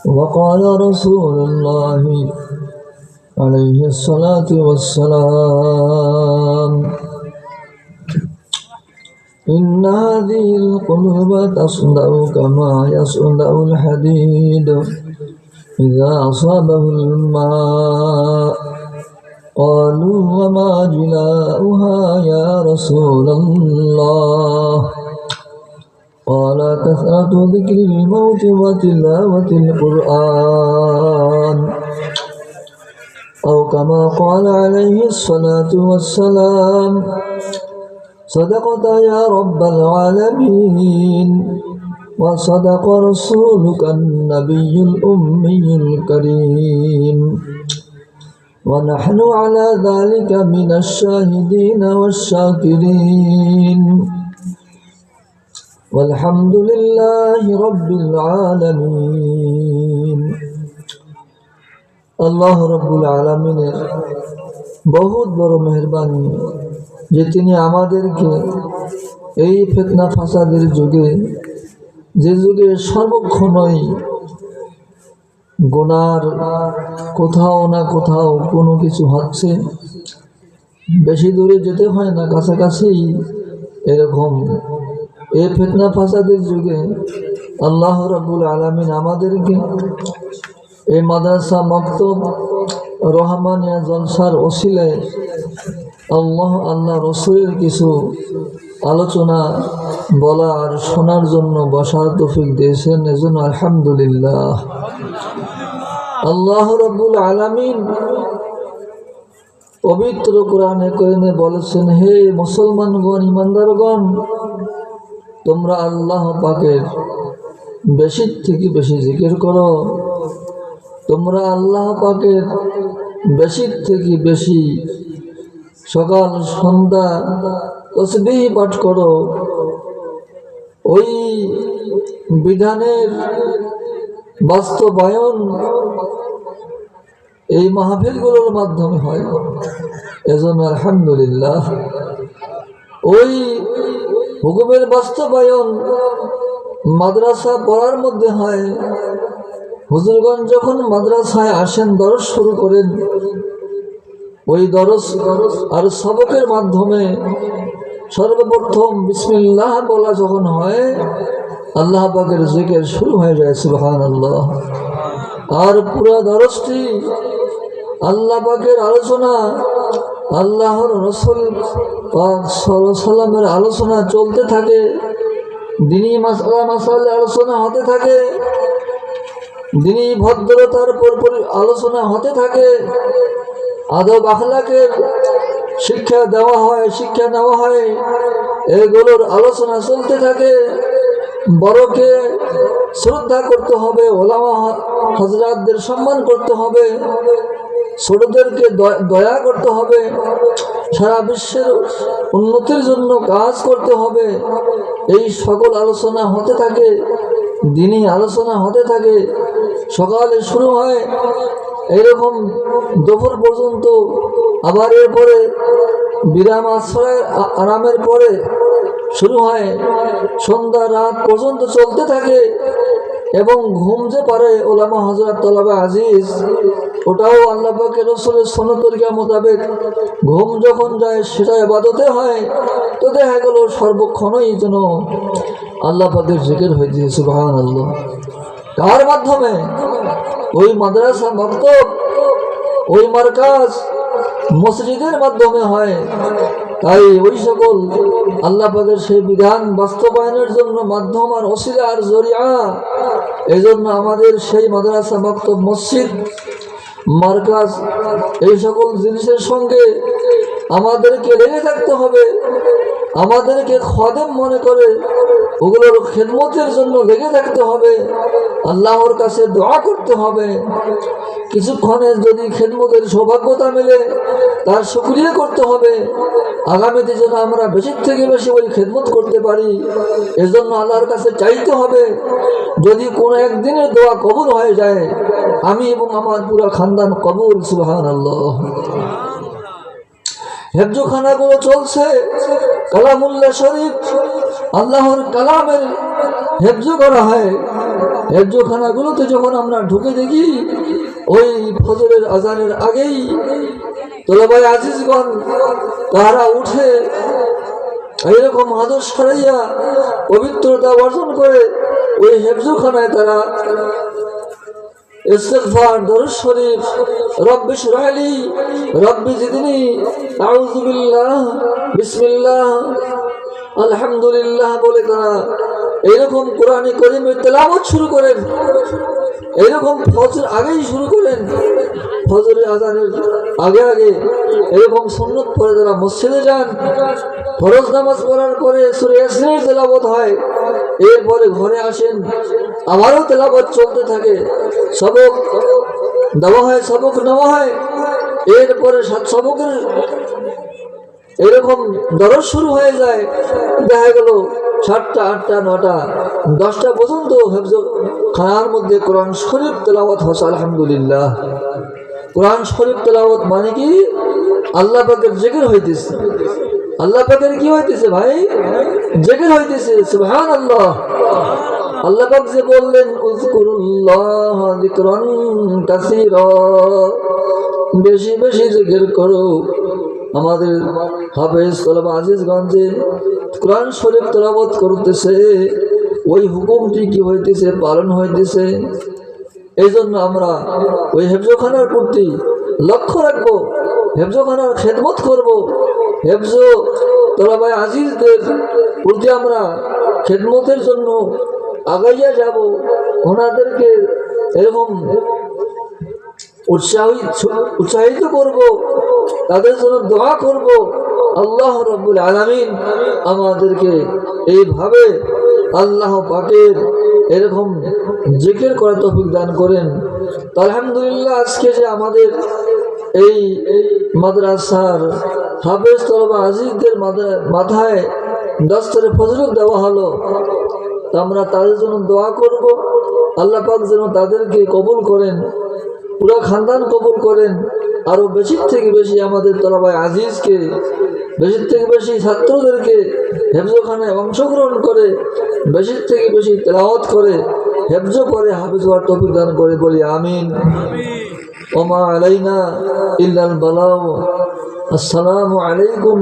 وقال رسول الله عليه الصلاة والسلام إن هذه القلوب تصدأ كما يصدأ الحديد إذا أصابه الماء قالوا وما جلاؤها يا رسول الله قال كثرة ذكر الموت وتلاوة القرآن أو كما قال عليه الصلاة والسلام صدقت يا رب العالمين وصدق رسولك النبي الأمي الكريم ونحن على ذلك من الشاهدين والشاكرين والحمد لله رب العالمين আল্লাহ রব্বুল আলামিনের বহুত বড় মেহেরবানি যে তিনি আমাদেরকে এই ফিতনা ফাসাদের যুগে, যে যুগে সর্বক্ষণই গুনার কোথাও না কোথাও কোনো কিছু হচ্ছে, বেশি দূরে যেতে হয় না, কাছাকাছি এরকম এই ফিতনা ফাসাদের যুগে আল্লাহ রাব্বুল আলামিন আমাদেরকে এই মাদ্রাসা মক্তব রহমানিয়া জলসার ওসিলায় আল্লাহ রসুলের কিছু আলোচনা বলা আর শোনার জন্য বসার তৌফিক দিয়েছেন। এজন্য আলহামদুলিল্লাহ। আল্লাহ রাব্বুল আলামিন পবিত্র কোরআনে কারিমে বলেছেন, হে মুসলমানগণ, ইমানদারগণ, তোমরা আল্লাহ পাকের বেশি থেকে বেশি জিকির করো, তোমরা আল্লাহ পাকের বেশি থেকে বেশি সকাল সন্ধ্যা তসবিহ পাঠ করো। ওই বিধানের বাস্তবায়ন এই মাহফিলগুলোর মাধ্যমে হয়। এজন্য আলহামদুলিল্লাহ। ওই হুকুমের বাস্তবায়ন মাদ্রাসা পড়ার মধ্যে হয়। হুজুরগণ যখন মাদ্রাসায় আসেন, দরস শুরু করেন, ওই দরস আর সবকের মাধ্যমে সর্বপ্রথম বিসমিল্লাহ বলা যখন হয়, আল্লাহ পাকের জিকির শুরু হয়ে যায়, সুবহানাল্লাহ। আর পুরো দরসটি আল্লাহ পাকের আলোচনা, আল্লাহর রাসূল পাক সাল্লাল্লাহু আলাইহি সাল্লামের আলোচনা চলতে থাকে, দ্বীনি মাসালা আলোচনা হতে থাকে, দ্বীনি ভদ্রতার পর আলোচনা হতে থাকে, আদব আখলাকের শিক্ষা দেওয়া হয়, শিক্ষা নেওয়া হয়, এগুলোর আলোচনা চলতে থাকে। বড়কে শ্রদ্ধা করতে হবে, ওলামা হযরতদের সম্মান করতে হবে, ছোটদেরকে দয়া করতে হবে, সারা বিশ্বের উন্নতির জন্য কাজ করতে হবে। এই সকল আলোচনা হতে থাকে, দ্বীনি আলোচনা হতে থাকে। সকালে শুরু হয় এরকম দুপুর পর্যন্ত, আবার এরপরে বিরাম আশ্রয় আরামের পরে শুরু হয়, সন্ধ্যা রাত পর্যন্ত চলতে থাকে। এবং ঘুম যে পারে ওলামা হযরত তলাবে আজিজ, ওটাও আল্লাহ পাকের রাসূলের সুন্নাত তরিকা মোতাবেক ঘুম যখন যায় সেটা ইবাদতে হয়। তো দেখা গেল সর্বক্ষণই যেন আল্লাহ পাকের জিকির হয়েছে, সুবহানাল্লাহ। কার মাধ্যমে? ওই মাদ্রাসা মক্তব, ওই মারকাজ মসজিদের মাধ্যমে হয়। তাই ওই সকল আল্লাহ পাকের সেই বিধান বাস্তবায়নের জন্য মাধ্যম আর ওসিলা আর জরিয়া, এই জন্য আমাদের সেই মাদ্রাসা মক্তব মসজিদ মারকাজ এই সকল জিনিসের সঙ্গে আমাদেরকে লেগে থাকতে হবে, আমাদেরকে খাদেম মনে করে ওগুলোর খেদমতের জন্য লেগে থাকতে হবে, আল্লাহর কাছে দোয়া করতে হবে। কিছুক্ষণে যদি খেদমতের সৌভাগ্যতা মেলে তার শুকরিয়া করতে হবে। আগামীতে যেন আমরা বেশি থেকে বেশি ওই খেদমত করতে পারি, এজন্য আল্লাহর কাছে চাইতে হবে। যদি কোনো একদিনের দোয়া কবুল হয়ে যায়, আমি এবং আমার পুরো খানদান কবুল, সুবহানাল্লাহ। হেফজখানাগুলো চলছে, কালামুল্লাহ শরীফ আল্লাহর কালামের হেফজ করা হয়। হেফজোখানাগুলোতে যখন আমরা ঢুকে দেখি ওই ফজরের আজানের আগেই তোলাবাই আজিজগণ তারা উঠে এইরকম আদর সারাইয়া পবিত্রতা অর্জন করে ওই হেফজোখানায় তারা ইস্তিগফার, দরুদ শরীফ, রব্বি ইশরাহ লি, রব্বি জিদনি, আউযু বিল্লাহ, বিসমিল্লাহ, আলহামদুলিল্লাহ বলে তারা এইরকম কোরআনে কারীমের তেলাওয়াত শুরু করেন। এইরকম ফজর আগেই শুরু করেন, ফজরের আজানের আগে আগে এরকম সুন্নত পড়ে তারা মসজিদে যান। ফরজ নামাজ পড়ার পরে সূরা ইয়াসিনের তেলাওয়াত হয়, এরপরে ঘরে আসেন, আবারও তেলাওয়াত চলতে থাকে, সবক দেওয়া হয়, সবক নেওয়া হয়, এরপরে সবকের এরকম দরজ শুরু হয়ে যায়। দেখা গেল 7টা, 8টা, 9টা, 10টা পর্যন্ত হেফজোখানার মধ্যে কোরআন শরীফ তেলাওয়াত হচ্ছে। আলহামদুলিল্লাহ। কোরআন শরীফ তেলাওয়াত মানে কি? আল্লাহ পাকের জিকির হইতেছে। আল্লাহ পাকের কি হইতেছে ভাই? জিকির হইতেছে। সুবহানাল্লাহ। আল্লাহ পাক যে বললেন উযকুরুল্লাহ যিকরান কাসীরা, বেশি বেশি জিকির করো। আমাদের হাফেজ তোলাবা আজিজগঞ্জে কোরআন শরীফ তেলাওয়াত করতেছে, ওই হুকুমটি কি হইতেছে? পালন হইতেছে। এই জন্য আমরা ওই হেফজোখানার প্রতি লক্ষ্য রাখবো, হেফজোখানার খেদমত করব, হেফজো তোলাবাই আজিজদের প্রতি আমরা খেদমতের জন্য আগাইয়া যাব, ওনাদেরকে এরকম উৎসাহিত করব, তাদের জন্য দোয়া করব। আল্লাহ রাব্বুল আলামিন আমাদেরকে এইভাবে আল্লাহ পাকের এরকম জিকির করার তৌফিক দান করেন। আলহামদুলিল্লাহ। আজকে যে আমাদের এই মাদ্রাসার হাফেজ তোলাবা আজিজদের মাথায় দস্তরে ফজলত দেওয়া হলো, আমরা তাদের জন্য দোয়া করব। আল্লাহ পাক যেন তাদেরকে কবুল করেন, পুরো খানদান কবুল করেন। আরো বেশি থেকে বেশি আমাদের তোলাবাই আজিজকে, বেশি থেকে বেশি ছাত্রদেরকে হেফজোখানায় অংশগ্রহণ করে, বেশি থেকে বেশি তেলাওয়াত করে, হেফজো করে, হাফেজ হওয়ার তৌফিক দান করে, বলি আমিন। ওমা আলাইনা ইল্লাল বালাগ। আসসালামু আলাইকুম।